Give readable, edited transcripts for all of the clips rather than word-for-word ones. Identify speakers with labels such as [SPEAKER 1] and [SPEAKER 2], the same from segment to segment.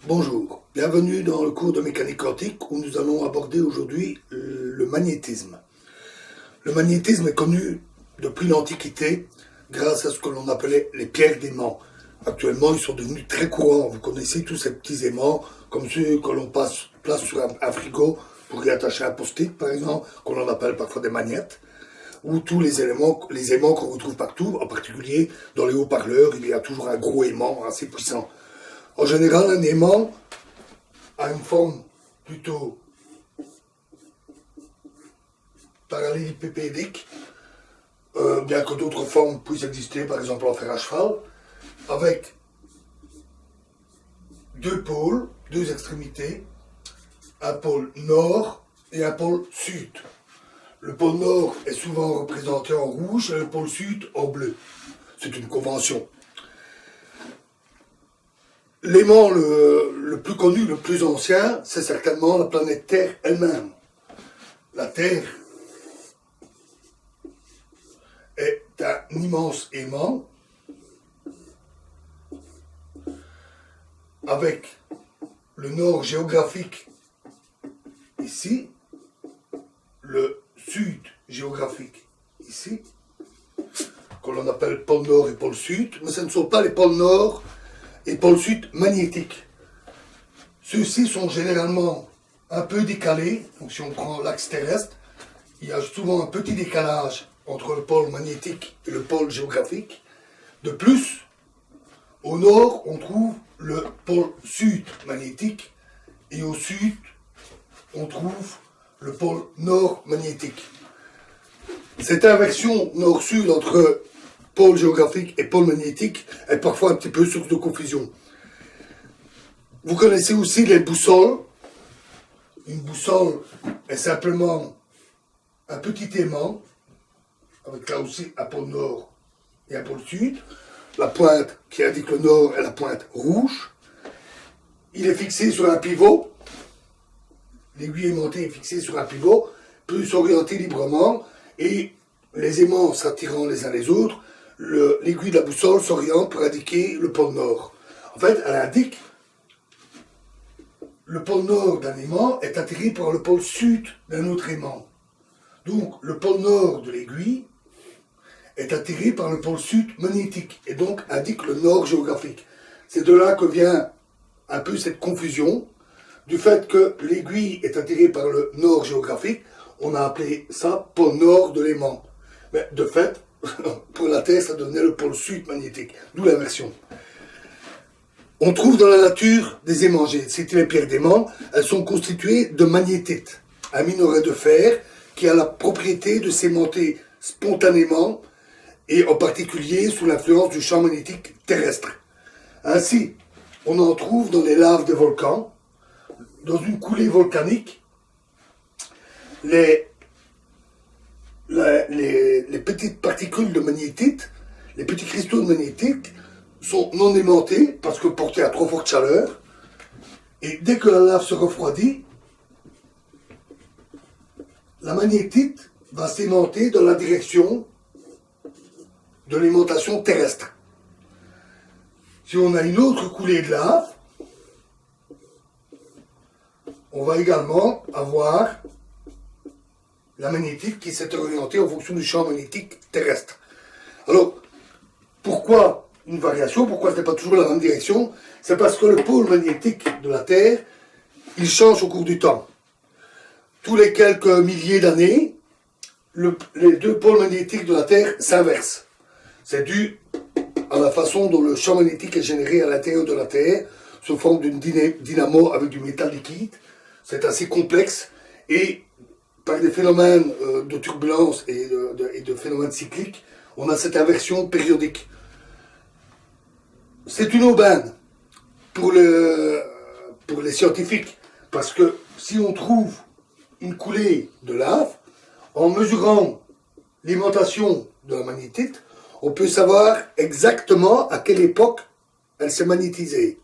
[SPEAKER 1] Bonjour, bienvenue dans le cours de mécanique quantique où nous allons aborder aujourd'hui le magnétisme. Le magnétisme est connu depuis l'Antiquité grâce à ce que l'on appelait les pierres d'aimant. Actuellement, ils sont devenus très courants. Vous connaissez tous ces petits aimants, comme ceux que l'on place sur un frigo pour y attacher un post-it, par exemple, qu'on en appelle parfois des magnettes, ou tous les aimants qu'on retrouve partout, en particulier dans les haut-parleurs, il y a toujours un gros aimant assez puissant. En général, un aimant a une forme plutôt parallélépipédique, bien que d'autres formes puissent exister, par exemple en fer à cheval, avec deux pôles, deux extrémités, un pôle nord et un pôle sud. Le pôle nord est souvent représenté en rouge et le pôle sud en bleu. C'est une convention. L'aimant le plus connu, le plus ancien, c'est certainement la planète Terre elle-même. La Terre est un immense aimant avec le nord géographique ici, le sud géographique ici, que l'on appelle pôle nord et pôle sud, mais ce ne sont pas les pôles nord et pôle sud magnétiques. Ceux-ci sont généralement un peu décalés, donc si on prend l'axe terrestre, il y a souvent un petit décalage entre le pôle magnétique et le pôle géographique. De plus, au nord, on trouve le pôle sud magnétique et au sud, on trouve le pôle nord magnétique. Cette inversion nord-sud entre pôle géographique et pôle magnétique est parfois un petit peu source de confusion. Vous connaissez aussi les boussoles. Une boussole est simplement un petit aimant, avec là aussi un pôle nord et un pôle sud. La pointe qui indique le nord est la pointe rouge. Il est fixé sur un pivot. L'aiguille aimantée est fixée sur un pivot, peut s'orienter librement et les aimants s'attirant les uns les autres, l'aiguille de la boussole s'oriente pour indiquer le pôle nord. En fait, elle indique le pôle nord d'un aimant est attiré par le pôle sud d'un autre aimant. Donc, le pôle nord de l'aiguille est attiré par le pôle sud magnétique et donc indique le nord géographique. C'est de là que vient un peu cette confusion du fait que l'aiguille est attirée par le nord géographique. On a appelé ça pôle nord de l'aimant. Mais de fait, pour la Terre, ça devenait le pôle sud magnétique, d'où l'inversion. On trouve dans la nature des aimants, j'ai cité les pierres d'aimant, elles sont constituées de magnétite, un minerai de fer qui a la propriété de s'aimanter spontanément et en particulier sous l'influence du champ magnétique terrestre. Ainsi, on en trouve dans les laves des volcans, dans une coulée volcanique, les petites particules de magnétite, les petits cristaux de magnétite sont non aimantés parce que portés à trop forte chaleur. Et dès que la lave se refroidit, la magnétite va s'aimanter dans la direction de l'aimantation terrestre. Si on a une autre coulée de lave, on va également avoir la magnétite qui s'est orientée en fonction du champ magnétique terrestre. Alors, pourquoi une variation? Pourquoi ce n'est pas toujours la même direction? C'est parce que le pôle magnétique de la Terre, il change au cours du temps. Tous les quelques milliers d'années, les deux pôles magnétiques de la Terre s'inversent. C'est dû à la façon dont le champ magnétique est généré à l'intérieur de la Terre, sous forme d'une dynamo avec du métal liquide. C'est assez complexe et par des phénomènes de turbulence et de phénomènes cycliques, on a cette inversion périodique. C'est une aubaine pour les scientifiques, parce que si on trouve une coulée de lave, en mesurant l'aimantation de la magnétite, on peut savoir exactement à quelle époque elle s'est magnétisée.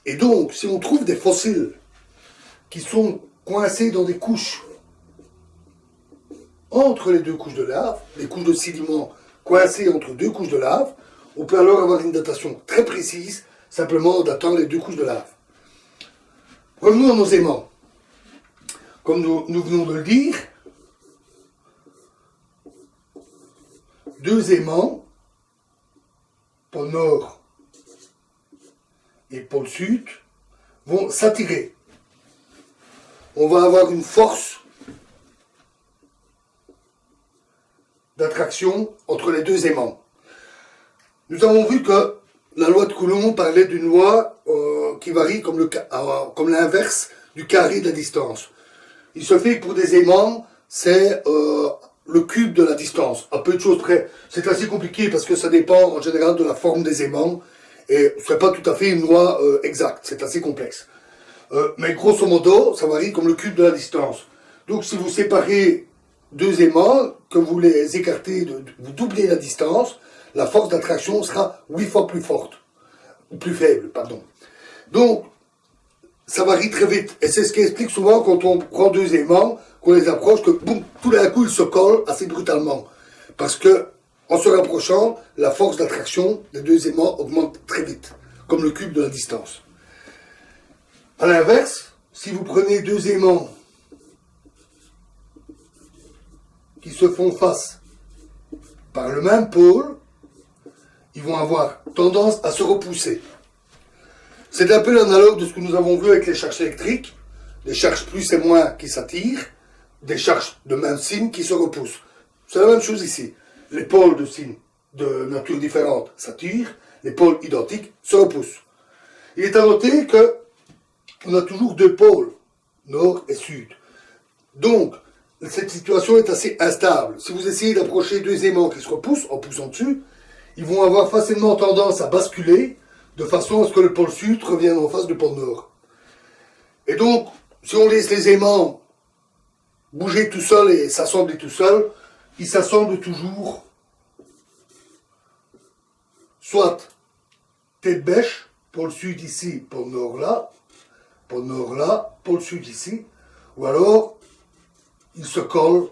[SPEAKER 1] Et donc, si on trouve des fossiles qui sont coincés dans des couches entre les deux couches de lave, des couches de sédiments coincées entre deux couches de lave, on peut alors avoir une datation très précise, simplement en datant les deux couches de lave. Revenons à nos aimants. Comme nous venons de le dire, deux aimants, pôle nord et pôle sud, vont s'attirer. On va avoir une force d'attraction entre les deux aimants. Nous avons vu que la loi de Coulomb parlait d'une loi qui varie comme l'inverse du carré de la distance. Il se fait que pour des aimants, c'est le cube de la distance. À peu de choses près. C'est assez compliqué parce que ça dépend en général de la forme des aimants et ce n'est pas tout à fait une loi exacte. C'est assez complexe. Mais grosso modo, ça varie comme le cube de la distance. Donc si vous séparez deux aimants, que vous les écartez, vous doublez la distance, la force d'attraction sera 8 fois plus forte. Ou plus faible, pardon. Donc, ça varie très vite. Et c'est ce qui explique souvent quand on prend deux aimants, qu'on les approche, que boum, tout d'un coup ils se collent assez brutalement. Parce que, en se rapprochant, la force d'attraction des deux aimants augmente très vite, comme le cube de la distance. A l'inverse, si vous prenez deux aimants qui se font face par le même pôle, ils vont avoir tendance à se repousser. C'est un peu l'analogue de ce que nous avons vu avec les charges électriques, des charges plus et moins qui s'attirent, des charges de même signe qui se repoussent. C'est la même chose ici. Les pôles de signes de nature différente s'attirent, les pôles identiques se repoussent. Il est à noter que on a toujours deux pôles, nord et sud. Donc, cette situation est assez instable. Si vous essayez d'approcher deux aimants qui se repoussent, en poussant dessus, ils vont avoir facilement tendance à basculer de façon à ce que le pôle sud revienne en face du pôle nord. Et donc, si on laisse les aimants bouger tout seuls et s'assembler tout seuls, ils s'assemblent toujours soit tête bêche, pôle sud ici, pôle nord là, pôle sud ici, ou alors ils se collent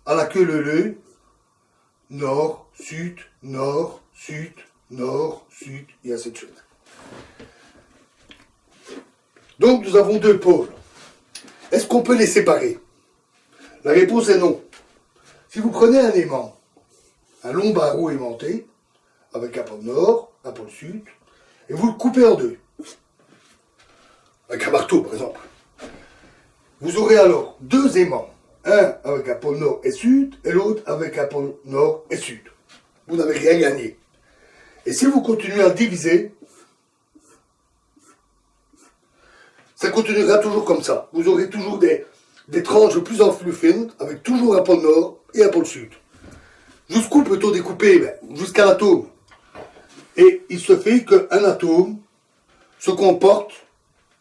[SPEAKER 1] à la queue leu-leu, nord, sud, nord, sud, nord, sud, et ainsi de suite. Donc nous avons deux pôles. Est-ce qu'on peut les séparer? La réponse est non. Si vous prenez un aimant, un long barreau aimanté, avec un pôle nord, un pôle sud, et vous le coupez en deux, avec un marteau par exemple, vous aurez alors deux aimants, un avec un pôle nord et sud, et l'autre avec un pôle nord et sud. Vous n'avez rien gagné. Et si vous continuez à diviser, ça continuera toujours comme ça. Vous aurez toujours des tranches de plus en plus fines, avec toujours un pôle nord et un pôle sud. Jusqu'où peut-on découper? Jusqu'à l'atome. Et il se fait qu'un atome se comporte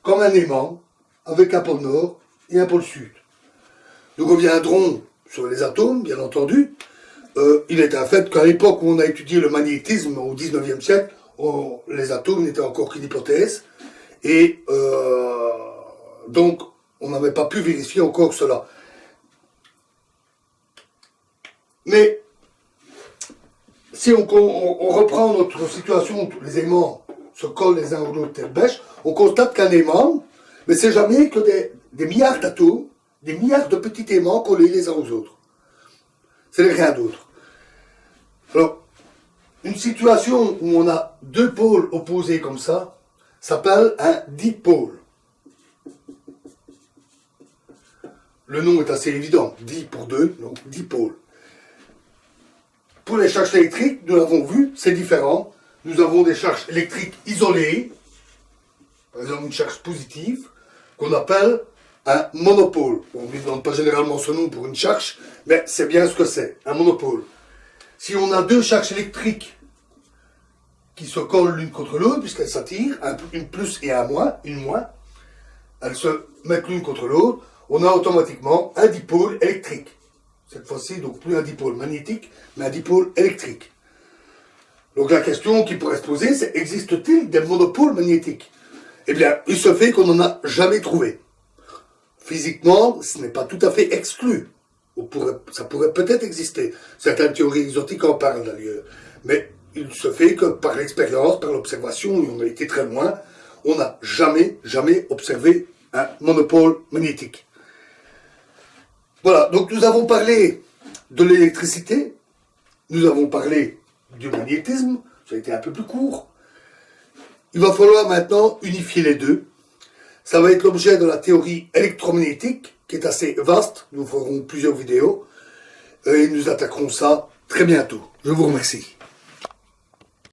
[SPEAKER 1] comme un aimant, avec un pôle nord et un pôle sud. Nous reviendrons sur les atomes, bien entendu. Il est un fait qu'à l'époque où on a étudié le magnétisme, au 19e siècle, les atomes n'étaient encore qu'une hypothèse. Et donc, on n'avait pas pu vérifier encore cela. Mais, si on reprend notre situation où tous les aimants se collent les uns aux autres tête bêche, on constate qu'un aimant, mais c'est jamais que des milliards d'atomes, des milliards de petits aimants collés les uns aux autres. C'est rien d'autre. Alors, une situation où on a deux pôles opposés comme ça, s'appelle un dipôle. Le nom est assez évident, di pour deux, donc dipôle. Pour les charges électriques, nous l'avons vu, c'est différent. Nous avons des charges électriques isolées, par exemple une charge positive, qu'on appelle un monopôle. On ne lui donne pas généralement ce nom pour une charge, mais c'est bien ce que c'est, un monopôle. Si on a deux charges électriques qui se collent l'une contre l'autre, puisqu'elles s'attirent, une plus et un moins, une moins, elles se mettent l'une contre l'autre, on a automatiquement un dipôle électrique. Cette fois-ci, donc plus un dipôle magnétique, mais un dipôle électrique. Donc la question qui pourrait se poser, c'est existe-t-il des monopôles magnétiques? Eh bien, il se fait qu'on n'en a jamais trouvé. Physiquement, ce n'est pas tout à fait exclu. Ça pourrait peut-être exister. Certaines théories exotiques en parlent d'ailleurs. Mais il se fait que par l'expérience, par l'observation, et on a été très loin, on n'a jamais observé un monopole magnétique. Voilà, donc nous avons parlé de l'électricité, nous avons parlé du magnétisme, ça a été un peu plus court. Il va falloir maintenant unifier les deux. Ça va être l'objet de la théorie électromagnétique, qui est assez vaste. Nous ferons plusieurs vidéos et nous attaquerons ça très bientôt. Je vous remercie.